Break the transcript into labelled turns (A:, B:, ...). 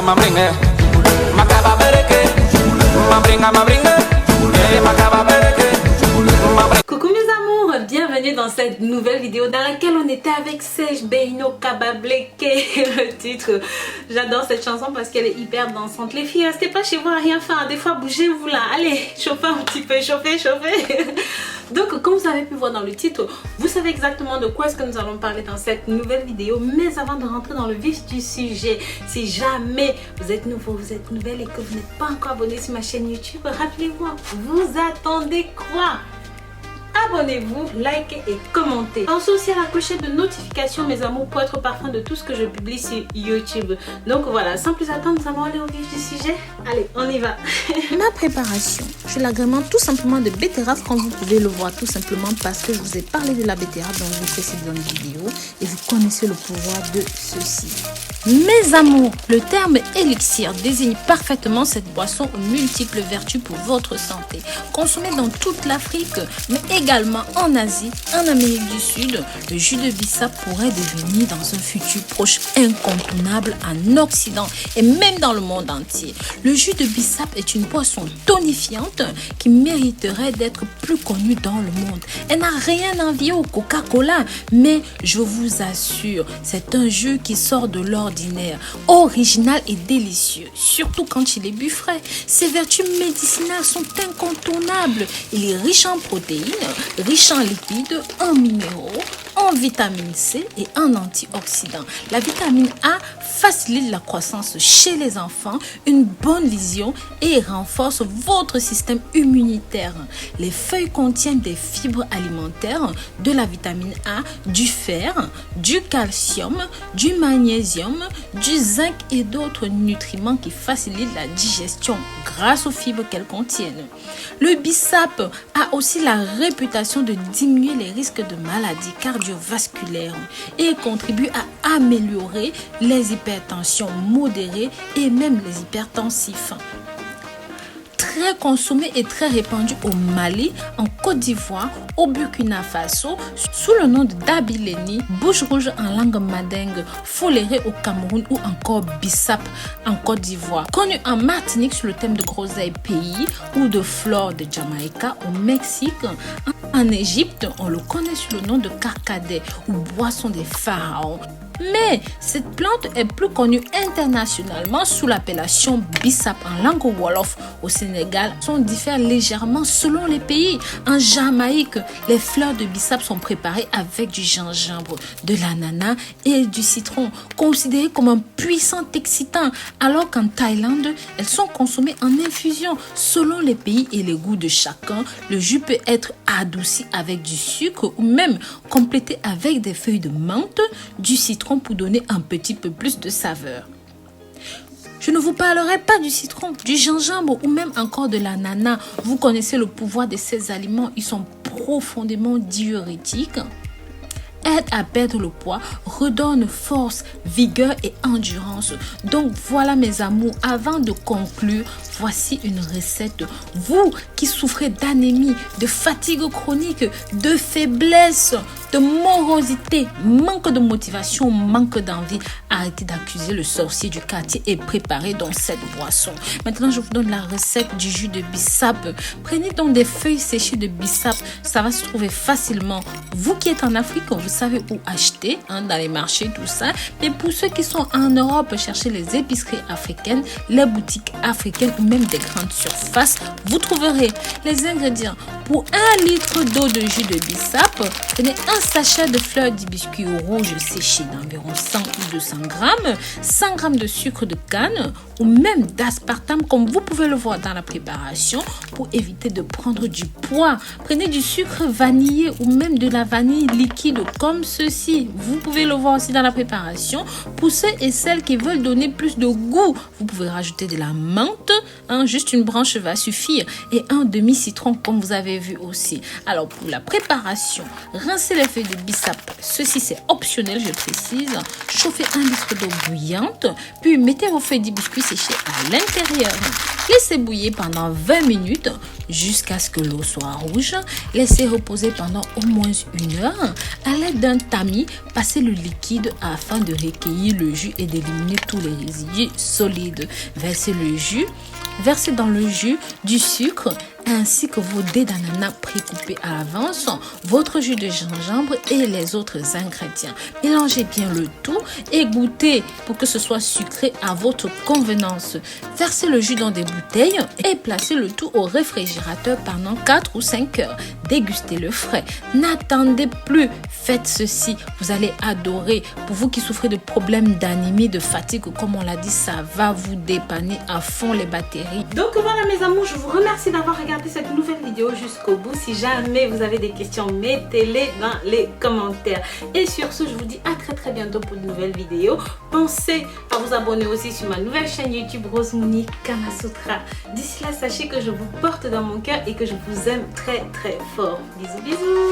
A: mabringa, makaba bereke, mabringa mabringa, makaba bereke.
B: Coucou mes amours, bienvenue dans cette nouvelle vidéo dans laquelle on était avec Serge Beino Kabableke. Le titre, j'adore cette chanson parce qu'elle est hyper dansante. Les filles, restez pas chez vous à rien faire, des fois bougez-vous là, allez, chauffez un petit peu, chauffez. Donc comme vous avez pu voir dans le titre, vous savez exactement de quoi est-ce que nous allons parler dans cette nouvelle vidéo. Mais avant de rentrer dans le vif du sujet, si jamais vous êtes nouveau, vous êtes nouvelle et que vous n'êtes pas encore abonné sur ma chaîne YouTube, rappelez-vous, vous attendez quoi? Abonnez-vous, likez et commentez. Pensez aussi à la clochette de notification mes amours pour être parfum de tout ce que je publie sur YouTube. Donc voilà, sans plus attendre, nous allons aller au vif du sujet. Allez, on y va.
C: Ma préparation, je l'agrémente tout simplement de betterave comme vous pouvez le voir, tout simplement parce que je vous ai parlé de la betterave dans une précédente vidéo et vous connaissez le pouvoir de ceci. Mes amours, le terme élixir désigne parfaitement cette boisson aux multiples vertus pour votre santé. Consommée dans toute l'Afrique, mais également en Asie, en Amérique du Sud, le jus de bissap pourrait devenir dans un futur proche incontournable en Occident et même dans le monde entier. Le jus de bissap est une boisson tonifiante qui mériterait d'être plus connue dans le monde. Elle n'a rien à envier au Coca-Cola, mais je vous assure, c'est un jus qui sort de l'ordinaire, original et délicieux, surtout quand il est bu frais. Ses vertus médicinales sont incontournables. Il est riche en protéines, riche en lipides, en minéraux, en vitamine C et en antioxydants. La vitamine A facilite la croissance chez les enfants, une bonne vision et renforce votre système immunitaire. Les feuilles contiennent des fibres alimentaires, de la vitamine A, du fer, du calcium, du magnésium, du zinc et d'autres nutriments qui facilitent la digestion grâce aux fibres qu'elles contiennent. Le bissap a aussi la réputation de diminuer les risques de maladies cardiovasculaires et contribue à améliorer les hypertensions modérées et même les hypertensifs. Très consommé et très répandu au Mali, en Côte d'Ivoire, au Burkina Faso, sous le nom de Dabileni, bouche rouge en langue mandingue, foléré au Cameroun ou encore bissap en Côte d'Ivoire. Connu en Martinique sous le thème de groseille pays ou de flore de Jamaïca au Mexique. En Égypte, on le connaît sous le nom de carcadet ou boisson des pharaons. Mais cette plante est plus connue internationalement sous l'appellation bissap en langue wolof. Au Sénégal, son diffère légèrement selon les pays. En Jamaïque, les fleurs de bissap sont préparées avec du gingembre, de l'ananas et du citron, considérées comme un puissant excitant, alors qu'en Thaïlande, elles sont consommées en infusion. Selon les pays et les goûts de chacun, le jus peut être adouci avec du sucre ou même complété avec des feuilles de menthe, du citron pour donner un petit peu plus de saveur. Je ne vous parlerai pas du citron, du gingembre ou même encore de l'ananas. Vous connaissez le pouvoir de ces aliments, ils sont profondément diurétiques, aide à perdre le poids, redonne force, vigueur et endurance. Donc voilà mes amours, avant de conclure, voici une recette. Vous qui souffrez d'anémie, de fatigue chronique, de faiblesse, de morosité, manque de motivation, manque d'envie, arrêtez d'accuser le sorcier du quartier et préparez donc cette boisson. Maintenant, je vous donne la recette du jus de bissap. Prenez donc des feuilles séchées de bissap, ça va se trouver facilement. Vous qui êtes en Afrique, vous savez où acheter, dans les marchés, tout ça. Mais pour ceux qui sont en Europe, cherchez les épiceries africaines, les boutiques africaines ou même des grandes surfaces. Vous trouverez les ingrédients. Pour 1 litre d'eau de jus de bissap, prenez un sachet de fleurs d'hibiscus rouge séchées d'environ 100 ou 200 grammes, 100 grammes de sucre de canne ou même d'aspartame comme vous pouvez le voir dans la préparation pour éviter de prendre du poids. Prenez du sucre vanillé ou même de la vanille liquide comme ceci. Vous pouvez le voir aussi dans la préparation. Pour ceux et celles qui veulent donner plus de goût, vous pouvez rajouter de la menthe, juste une branche va suffire et un demi-citron comme vous avez avez vu aussi. Alors pour la préparation, rincez les feuilles de bissap. Ceci c'est optionnel, je précise. Chauffez 1 litre d'eau bouillante, puis mettez vos feuilles d'hibiscus séchées à l'intérieur. Laissez bouillir pendant 20 minutes jusqu'à ce que l'eau soit rouge. Laissez reposer pendant au moins 1 heure. À l'aide d'un tamis, passez le liquide afin de recueillir le jus et d'éliminer tous les résidus solides. Versez dans le jus du sucre ainsi que vos dés d'ananas précoupés à l'avance, votre jus de gingembre et les autres ingrédients. Mélangez bien le tout et goûtez pour que ce soit sucré à votre convenance. Versez le jus dans des bouteilles et placez le tout au réfrigérateur pendant 4 ou 5 heures. Dégustez le frais. N'attendez plus. Faites ceci. Vous allez adorer. Pour vous qui souffrez de problèmes d'anémie, de fatigue, comme on l'a dit, ça va vous dépanner à fond les batteries.
B: Donc voilà mes amours, je vous remercie d'avoir regardé cette nouvelle vidéo jusqu'au bout. Si jamais vous avez des questions, mettez-les dans les commentaires. Et sur ce, je vous dis à très bientôt pour de nouvelles vidéos. Pensez à vous abonner aussi sur ma nouvelle chaîne YouTube Rosemouni Kamasutra. D'ici là, sachez que je vous porte dans mon cœur et que je vous aime très fort. Bisous bisous.